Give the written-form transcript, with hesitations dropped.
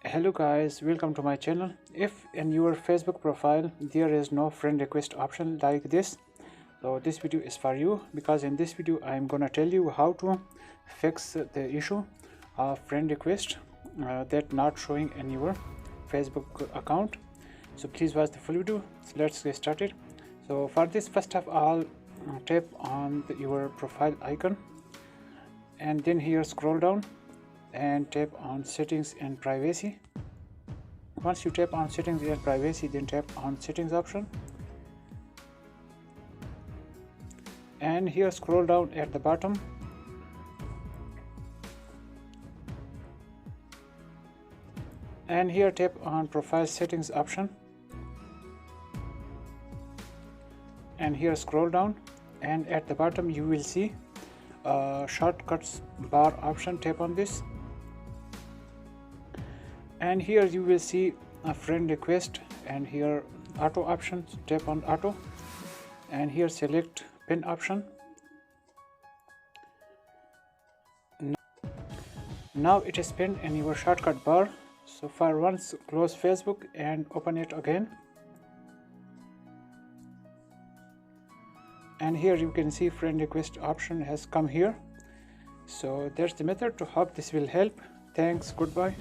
Hello guys, welcome to my channel. If in your Facebook profile there is no friend request option like this, so this video is for you, because in this video I am gonna tell you how to fix the issue of friend request that not showing in your Facebook account. So please watch the full video. So let's get started. So for this, first of all, tap on your profile icon and then here scroll down and tap on settings and privacy. Once you tap on settings and privacy, then tap on settings option and here scroll down at the bottom and here tap on profile settings option and here scroll down and at the bottom you will see shortcuts bar option. Tap on this and here you will see a friend request and here auto options. Tap on auto and here select pin option. Now it is pinned in your shortcut bar. So for once, close Facebook and open it again, and here you can see friend request option has come here. So that's the method. To hope this will help. Thanks. Goodbye.